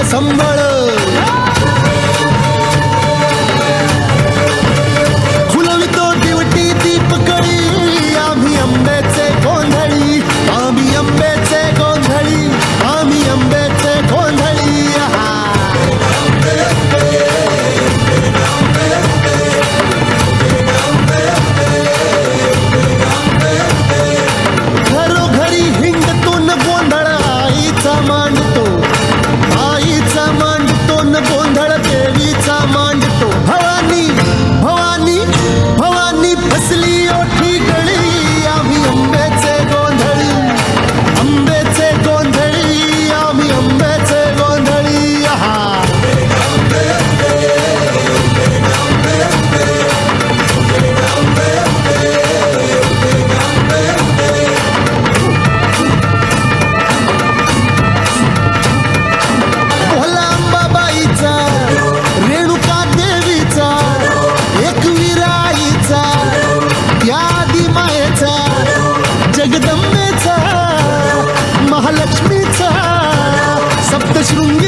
संबळ फुलवितो दिवटी दीपकळी आम्ही आंब्याचे गोंधळी आम्ही आंब्याचे गोंधळी आम्ही आंब्याचे गोंधळी घरोघरी हिंडतून गोंधळ आईचा मांडतो गोंधळ देवीचा मांडतो भवानी भवानी भवानी फसली ओठी गळी आम्ही आंब्याचे गोंधळी आंब्याचे गोंधळी आम्ही आंब्याचे गोंधळी जगदंबेचा महालक्ष्मीचा सप्तशृंगी